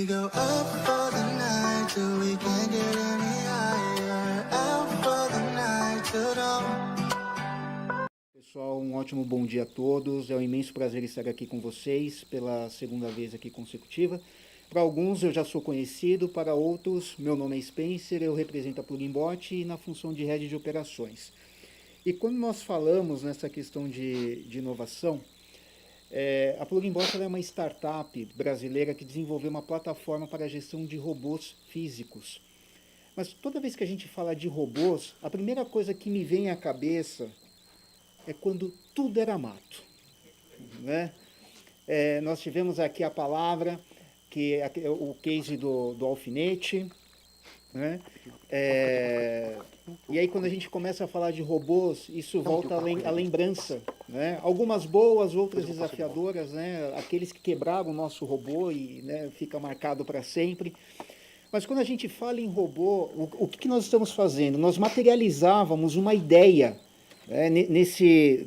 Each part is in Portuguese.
go up for the night till we can't get any higher. Out for the night till dawn. Pessoal, um ótimo bom dia a todos. É um imenso prazer estar aqui com vocês pela segunda vez aqui consecutiva. Para alguns eu já sou conhecido, para outros meu nome é Spencer, eu represento a Pluginbot na função de rede de operações. E quando nós falamos nessa questão de inovação, a Pluginbot é uma startup brasileira que desenvolveu uma plataforma para a gestão de robôs físicos. Mas toda vez que a gente fala de robôs, a primeira coisa que me vem à cabeça é quando tudo era mato, né? Nós tivemos aqui a palavra, que é o case do alfinete, né? E aí quando a gente começa a falar de robôs, isso volta à lembrança, né? Algumas boas, outras desafiadoras, né? Aqueles que quebraram o nosso robô e, né, fica marcado para sempre. Mas quando a gente fala em robô, o que nós estamos fazendo? Nós materializávamos uma ideia,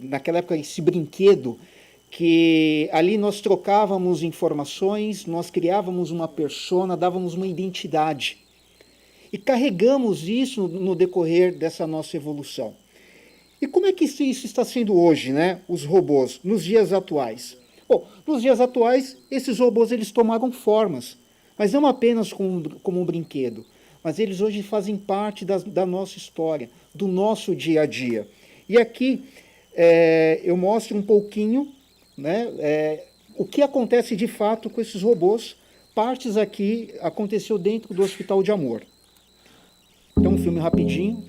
naquela época, esse brinquedo, que ali nós trocávamos informações, nós criávamos uma persona, dávamos uma identidade. E carregamos isso no decorrer dessa nossa evolução. E como é que isso está sendo hoje, né? Os robôs, nos dias atuais? Bom, nos dias atuais, esses robôs eles tomaram formas, mas não apenas como um brinquedo, mas eles hoje fazem parte da nossa história, do nosso dia a dia. E aqui eu mostro um pouquinho, né, o que acontece de fato com esses robôs. Partes aqui aconteceu dentro do Hospital de Amor. Então, um filme rapidinho.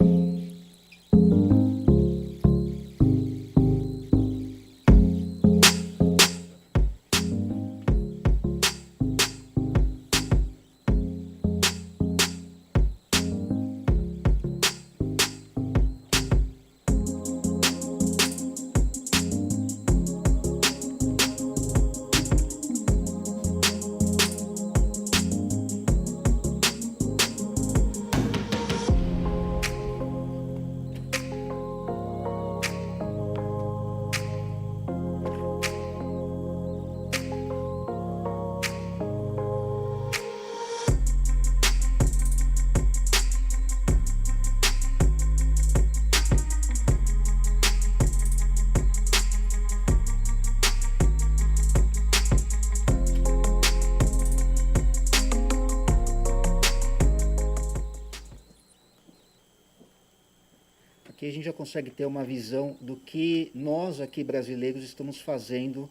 Aqui a gente já consegue ter uma visão do que nós aqui brasileiros estamos fazendo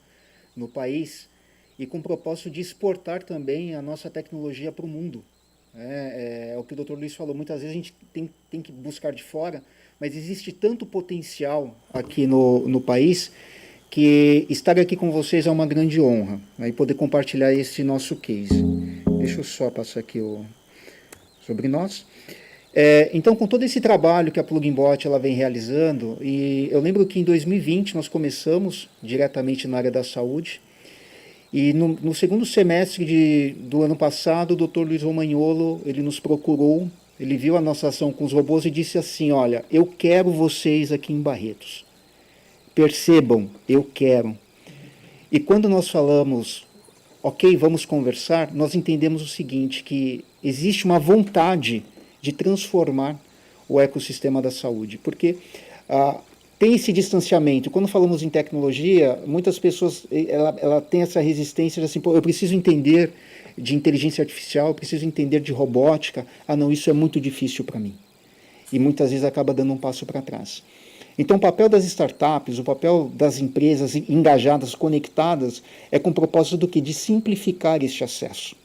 no país e com o propósito de exportar também a nossa tecnologia para o mundo. É o que o Dr. Luiz falou, muitas vezes a gente tem que buscar de fora, mas existe tanto potencial aqui no país que estar aqui com vocês é uma grande honra, né, e poder compartilhar esse nosso case. Deixa eu só passar aqui sobre nós. Então, com todo esse trabalho que a Pluginbot ela vem realizando, e eu lembro que em 2020 nós começamos diretamente na área da saúde, e no segundo semestre do ano passado, o Dr. Luiz Romagnolo, ele nos procurou, ele viu a nossa ação com os robôs e disse assim: olha, eu quero vocês aqui em Barretos. Percebam, eu quero. E quando nós falamos, ok, vamos conversar, nós entendemos o seguinte, que existe uma vontade de transformar o ecossistema da saúde, porque tem esse distanciamento. Quando falamos em tecnologia, muitas pessoas ela tem essa resistência de assim, pô, eu preciso entender de inteligência artificial, eu preciso entender de robótica, não, isso é muito difícil para mim. E muitas vezes acaba dando um passo para trás. Então, o papel das startups, o papel das empresas engajadas, conectadas, é com o propósito do quê? De simplificar este acesso,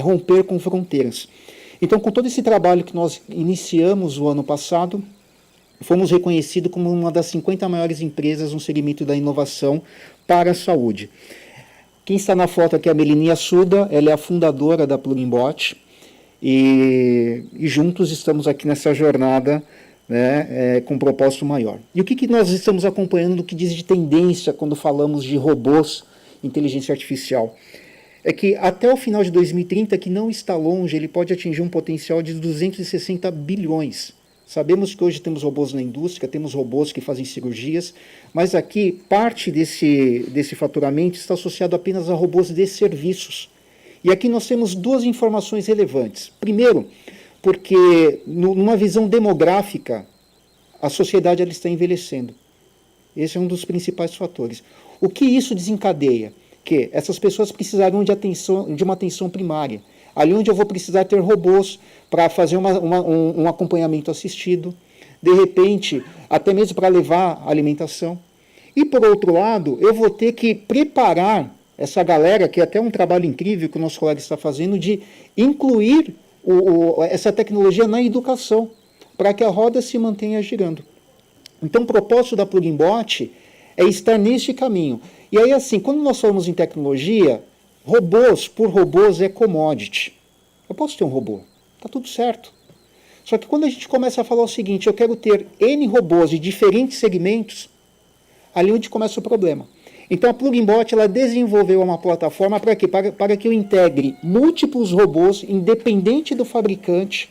romper com fronteiras. Então, com todo esse trabalho que nós iniciamos o ano passado, fomos reconhecidos como uma das 50 maiores empresas no segmento da inovação para a saúde. Quem está na foto aqui é a Melinia Suda, ela é a fundadora da Pluginbot, e juntos estamos aqui nessa jornada, né, com um propósito maior. E o que nós estamos acompanhando no que diz de tendência quando falamos de robôs, inteligência artificial? É que até o final de 2030, que não está longe, ele pode atingir um potencial de 260 bilhões. Sabemos que hoje temos robôs na indústria, temos robôs que fazem cirurgias, mas aqui parte desse faturamento está associado apenas a robôs de serviços. E aqui nós temos duas informações relevantes. Primeiro, porque numa visão demográfica, a sociedade ela está envelhecendo. Esse é um dos principais fatores. O que isso desencadeia? Que essas pessoas precisarão de uma atenção primária. Ali onde eu vou precisar ter robôs para fazer um acompanhamento assistido, de repente, até mesmo para levar alimentação. E, por outro lado, eu vou ter que preparar essa galera, que é até um trabalho incrível que o nosso colega está fazendo, de incluir essa tecnologia na educação, para que a roda se mantenha girando. Então, o propósito da Pluginbot é estar neste caminho. E aí, assim, quando nós falamos em tecnologia, robôs por robôs é commodity. Eu posso ter um robô, está tudo certo. Só que quando a gente começa a falar o seguinte, eu quero ter N robôs de diferentes segmentos, ali onde começa o problema. Então a Pluginbot ela desenvolveu uma plataforma para quê? Para que eu integre múltiplos robôs, independente do fabricante,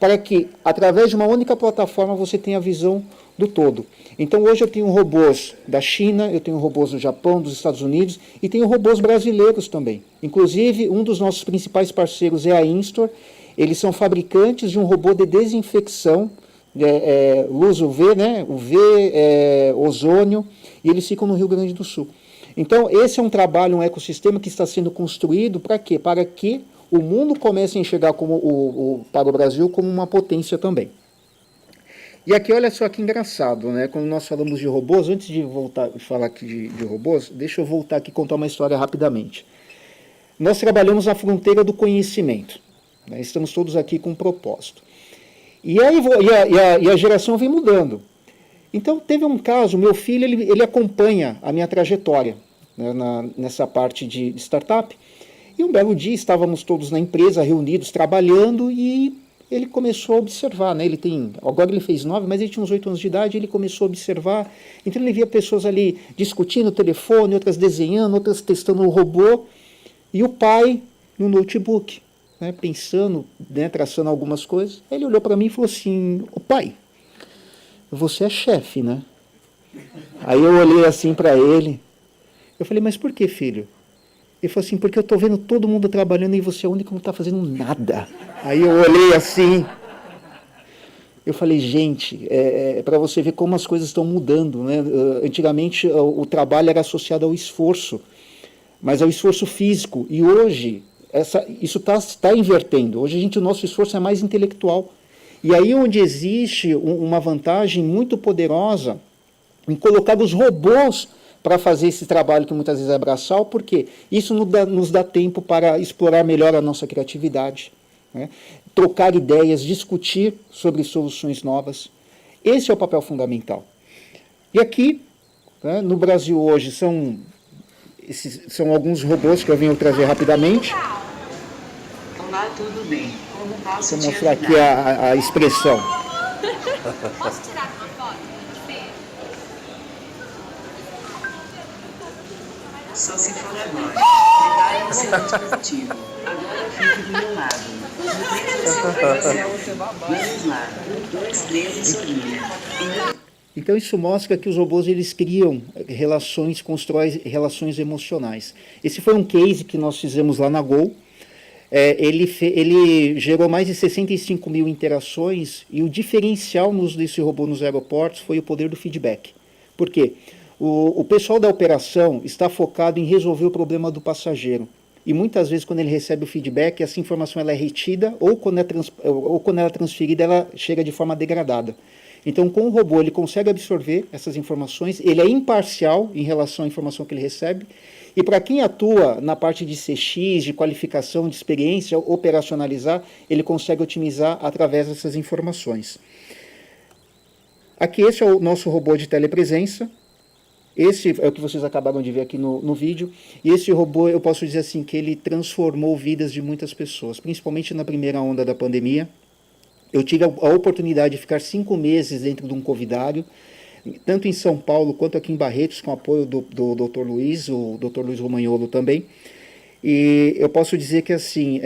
para que, através de uma única plataforma, você tenha a visão do todo. Então hoje eu tenho robôs da China, eu tenho robôs do Japão, dos Estados Unidos, e tenho robôs brasileiros também. Inclusive, um dos nossos principais parceiros é a Instor. Eles são fabricantes de um robô de desinfecção, luz UV, né? UV, ozônio, e eles ficam no Rio Grande do Sul. Então, esse é um trabalho, um ecossistema que está sendo construído para quê? Para que o mundo comece a enxergar para o Brasil como uma potência também. E aqui, olha só que engraçado, né? Quando nós falamos de robôs, antes de voltar e falar aqui de robôs, deixa eu voltar aqui e contar uma história rapidamente. Nós trabalhamos na fronteira do conhecimento. Né? Estamos todos aqui com um propósito. E a geração vem mudando. Então, teve um caso, meu filho, ele acompanha a minha trajetória, né, nessa parte de startup. E um belo dia, estávamos todos na empresa, reunidos, trabalhando, e ele começou a observar, né? Agora ele fez 9, mas ele tinha uns 8 anos de idade, ele começou a observar. Então ele via pessoas ali discutindo no telefone, outras desenhando, outras testando o robô, e o pai no notebook, né, pensando, né, traçando algumas coisas. Ele olhou para mim e falou assim: "Ô pai, você é chefe, né?" Aí eu olhei assim para ele, eu falei: "Mas por que, filho?" Ele falou assim: "Porque eu estou vendo todo mundo trabalhando e você é o único que não está fazendo nada." Aí eu olhei assim, eu falei: gente, para você ver como as coisas estão mudando, né? Antigamente o trabalho era associado ao esforço, mas ao esforço físico, e hoje isso está invertendo. Hoje o nosso esforço é mais intelectual. E aí onde existe uma vantagem muito poderosa em colocar os robôs para fazer esse trabalho que muitas vezes é braçal, porque isso nos dá tempo para explorar melhor a nossa criatividade, né? Trocar ideias, discutir sobre soluções novas. Esse é o papel fundamental. E aqui, né, no Brasil hoje, são alguns robôs que eu venho trazer rapidamente. Olá, tudo bem? Como posso Vou te mostrar ajudar? aqui a expressão. Posso tirar uma foto? Só se for agora. Prepare o seu dispositivo. Agora fique do meu lado. Vamos lá. 1, 2, 3 e sorria. Então isso mostra que os robôs eles criam relações, constroem relações emocionais. Esse foi um case que nós fizemos lá na Gol. Ele gerou mais de 65 mil interações, e o diferencial desse robô nos aeroportos foi o poder do feedback. Por quê? O pessoal da operação está focado em resolver o problema do passageiro. E muitas vezes, quando ele recebe o feedback, essa informação ela é retida, ou quando ela é transferida, ela chega de forma degradada. Então, com o robô, ele consegue absorver essas informações, ele é imparcial em relação à informação que ele recebe, e para quem atua na parte de CX, de qualificação, de experiência, operacionalizar, ele consegue otimizar através dessas informações. Aqui, esse é o nosso robô de telepresença. Esse é o que vocês acabaram de ver aqui no vídeo. E esse robô, eu posso dizer assim, que ele transformou vidas de muitas pessoas, principalmente na primeira onda da pandemia. Eu tive a oportunidade de ficar 5 meses dentro de um covidário, tanto em São Paulo quanto aqui em Barretos, com apoio do Dr. Luiz, o Dr. Luiz Romagnolo também. E eu posso dizer que assim,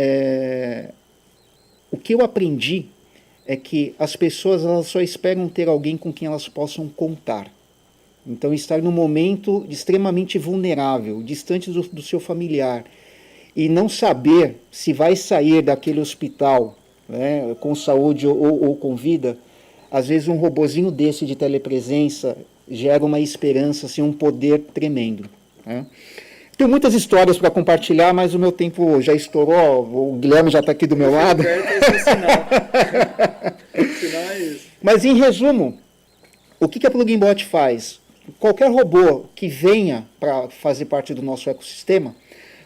o que eu aprendi é que as pessoas elas só esperam ter alguém com quem elas possam contar. Então, estar num momento extremamente vulnerável, distante do seu familiar, e não saber se vai sair daquele hospital, né, com saúde ou com vida, às vezes um robozinho desse de telepresença gera uma esperança, assim, um poder tremendo, né? Tenho muitas histórias para compartilhar, mas o meu tempo já estourou, o Guilherme já está aqui do meu lado. Mas, em resumo, o que a PlugInBot faz? Qualquer robô que venha para fazer parte do nosso ecossistema,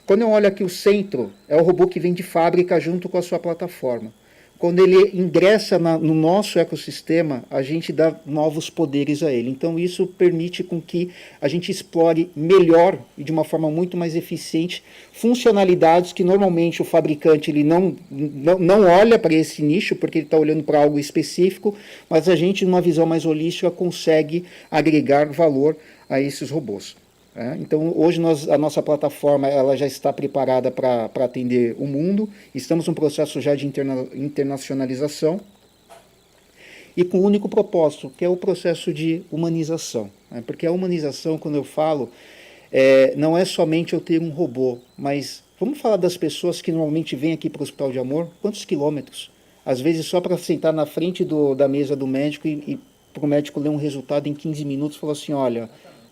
quando eu olho aqui o centro, é o robô que vem de fábrica junto com a sua plataforma. Quando ele ingressa no nosso ecossistema, a gente dá novos poderes a ele. Então isso permite com que a gente explore melhor e de uma forma muito mais eficiente funcionalidades que normalmente o fabricante ele não olha para esse nicho, porque ele está olhando para algo específico, mas a gente, numa visão mais holística, consegue agregar valor a esses robôs. Então, hoje a nossa plataforma ela já está preparada para atender o mundo, estamos num processo já de internacionalização e com um único propósito, que é o processo de humanização. Porque a humanização, quando eu falo, não é somente eu ter um robô, mas vamos falar das pessoas que normalmente vêm aqui para o Hospital de Amor, quantos quilômetros? Às vezes só para sentar na frente da mesa do médico e para o médico ler um resultado em 15 minutos e falar assim, olha,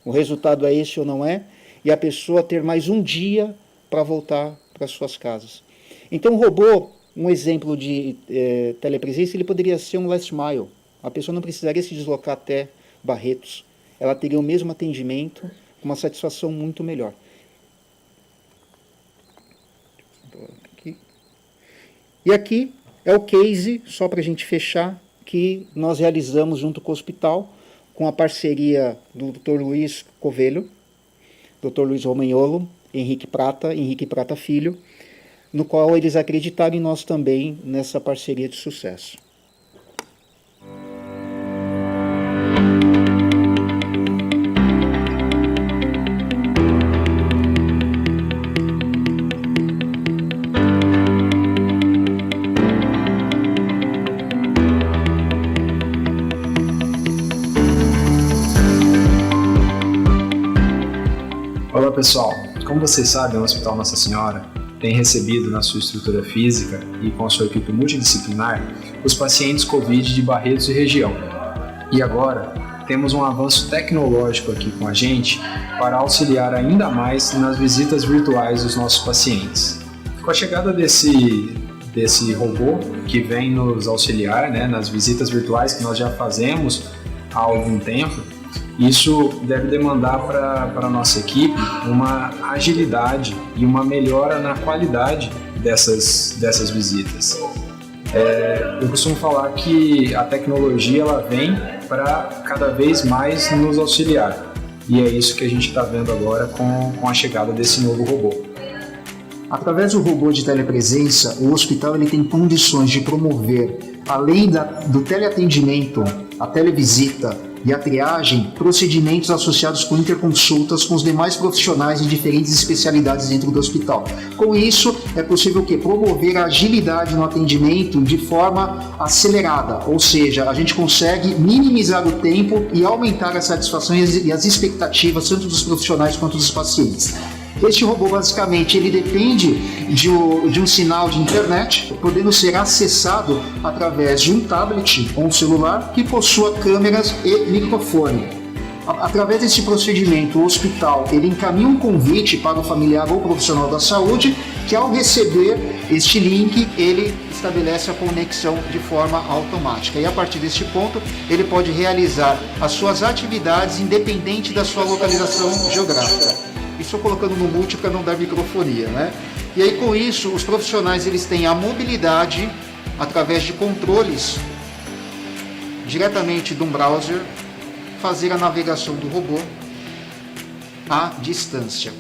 o resultado é esse ou não é, e a pessoa ter mais um dia para voltar para suas casas. Então o robô, um exemplo de telepresença, ele poderia ser um last mile. A pessoa não precisaria se deslocar até Barretos. Ela teria o mesmo atendimento, com uma satisfação muito melhor. E aqui é o case, só para a gente fechar, que nós realizamos junto com o hospital, com a parceria do Dr. Luiz Covelho, Dr. Luiz Romagnolo, Henrique Prata Filho, no qual eles acreditaram em nós também nessa parceria de sucesso. Olá pessoal, como vocês sabem, o Hospital Nossa Senhora tem recebido na sua estrutura física e com a sua equipe multidisciplinar os pacientes Covid de Barretos e região. E agora temos um avanço tecnológico aqui com a gente para auxiliar ainda mais nas visitas virtuais dos nossos pacientes. Com a chegada desse robô que vem nos auxiliar, né, nas visitas virtuais que nós já fazemos há algum tempo, isso deve demandar para a nossa equipe uma agilidade e uma melhora na qualidade dessas visitas. Eu costumo falar que a tecnologia ela vem para cada vez mais nos auxiliar, e é isso que a gente está vendo agora com a chegada desse novo robô. Através do robô de telepresença, o hospital ele tem condições de promover, além do teleatendimento, a televisita e a triagem, procedimentos associados com interconsultas com os demais profissionais em diferentes especialidades dentro do hospital. Com isso, é possível promover a agilidade no atendimento de forma acelerada, ou seja, a gente consegue minimizar o tempo e aumentar a satisfação e as expectativas tanto dos profissionais quanto dos pacientes. Este robô, basicamente, ele depende de um sinal de internet, podendo ser acessado através de um tablet ou um celular que possua câmeras e microfone. Através desse procedimento, o hospital ele encaminha um convite para o familiar ou profissional da saúde, que ao receber este link, ele estabelece a conexão de forma automática. E a partir deste ponto, ele pode realizar as suas atividades independente da sua localização geográfica. Estou colocando no multi para não dar microfonia, né? E aí com isso, os profissionais eles têm a mobilidade através de controles diretamente de um browser, fazer a navegação do robô à distância.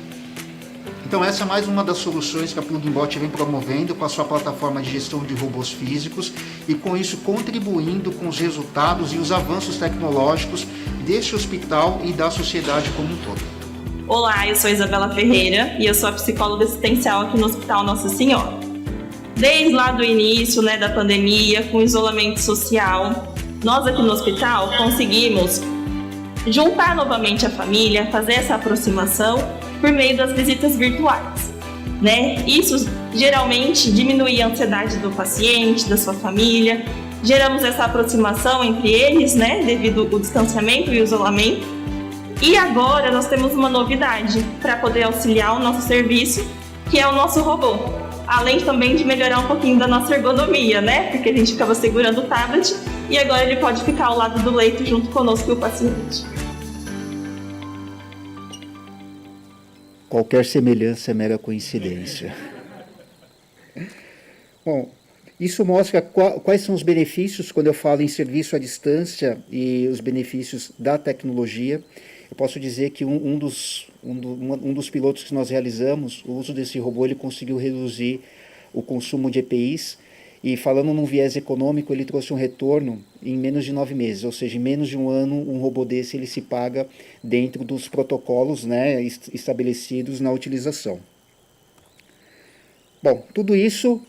Então essa é mais uma das soluções que a PlugInBot vem promovendo com a sua plataforma de gestão de robôs físicos e com isso contribuindo com os resultados e os avanços tecnológicos deste hospital e da sociedade como um todo. Olá, eu sou Isabela Ferreira e eu sou a psicóloga assistencial aqui no Hospital Nossa Senhora. Desde lá do início da pandemia, com o isolamento social, nós aqui no hospital conseguimos juntar novamente a família, fazer essa aproximação por meio das visitas virtuais. né? Isso geralmente diminui a ansiedade do paciente, da sua família. Geramos essa aproximação entre eles, né, devido ao distanciamento e o isolamento. E agora nós temos uma novidade para poder auxiliar o nosso serviço, que é o nosso robô. Além também de melhorar um pouquinho da nossa ergonomia, né? Porque a gente ficava segurando o tablet e agora ele pode ficar ao lado do leito junto conosco e o paciente. Qualquer semelhança é mera coincidência. Bom, isso mostra quais são os benefícios quando eu falo em serviço à distância e os benefícios da tecnologia. Eu posso dizer que um dos pilotos que nós realizamos, o uso desse robô, ele conseguiu reduzir o consumo de EPIs e, falando num viés econômico, ele trouxe um retorno em menos de 9 meses, ou seja, em menos de um ano um robô desse ele se paga dentro dos protocolos, né, estabelecidos na utilização. Bom, tudo isso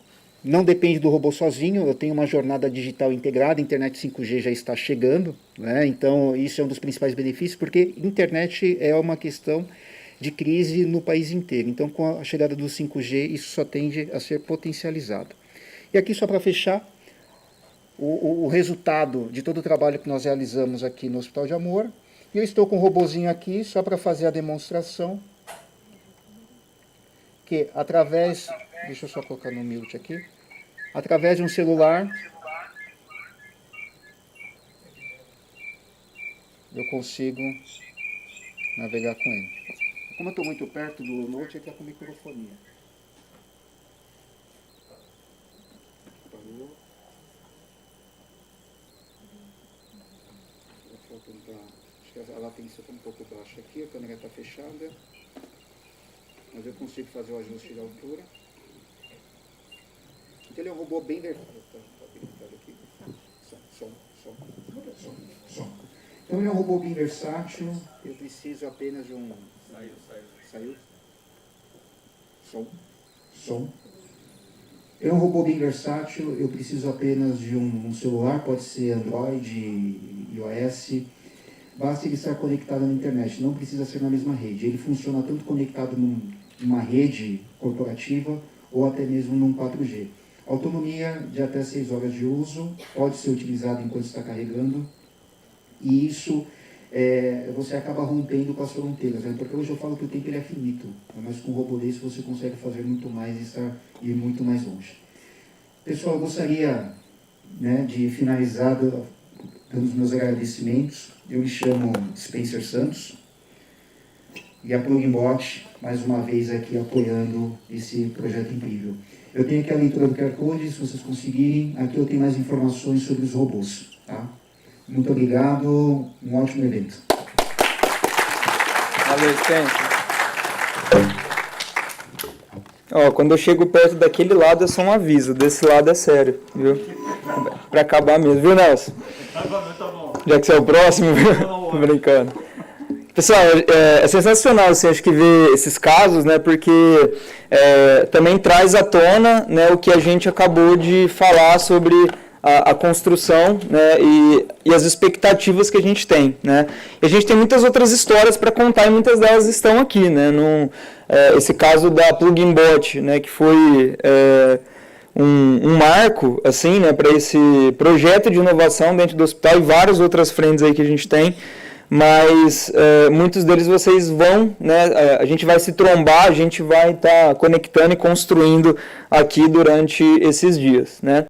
não depende do robô sozinho, eu tenho uma jornada digital integrada, a internet 5G já está chegando, né? Então isso é um dos principais benefícios, porque internet é uma questão de crise no país inteiro. Então com a chegada do 5G isso só tende a ser potencializado. E aqui só para fechar, o resultado de todo o trabalho que nós realizamos aqui no Hospital de Amor, e eu estou com um robozinho aqui só para fazer a demonstração, que através, deixa eu só colocar no mute aqui, através de um celular, eu consigo navegar com ele. Como eu estou muito perto do note, ele está com microfonia. Parou. Acho que a latência está um pouco baixa aqui, a câmera está fechada, mas eu consigo fazer o ajuste de altura. Então ele é um robô bem versátil. Então ele é um robô bem versátil. Eu preciso apenas de um. Saiu? Som. É um robô bem versátil. Eu preciso apenas de um celular, pode ser Android, iOS. Basta ele estar conectado na internet. Não precisa ser na mesma rede. Ele funciona tanto conectado numa rede corporativa ou até mesmo num 4G. Autonomia de até 6 horas de uso, pode ser utilizado enquanto está carregando, e isso você acaba rompendo com as fronteiras, né? Porque hoje eu falo que o tempo ele é finito, mas com um robô desse você consegue fazer muito mais e ir muito mais longe. Pessoal, eu gostaria, né, de finalizar dando os meus agradecimentos. Eu me chamo Spencer Santos, e a Plugbot, mais uma vez aqui apoiando esse projeto incrível. Eu tenho aqui a leitura do QR Code, se vocês conseguirem. Aqui eu tenho mais informações sobre os robôs. Tá? Muito obrigado, um ótimo evento. Valeu, Spencer. Quando eu chego perto daquele lado é só um aviso, desse lado é sério, viu? Pra acabar mesmo, viu, Nelson? Tá bom. Já que você é o próximo, tô brincando. Pessoal, é sensacional, assim, acho que ver esses casos, né, porque também traz à tona, né, o que a gente acabou de falar sobre a construção, né, e as expectativas que a gente tem, né. E a gente tem muitas outras histórias para contar e muitas delas estão aqui, né, esse caso da Plugbot, né, que foi um marco, assim, né, para esse projeto de inovação dentro do hospital e várias outras frentes aí que a gente tem. Mas muitos deles vocês vão, né, a gente vai se trombar, a gente vai estar conectando e construindo aqui durante esses dias, né.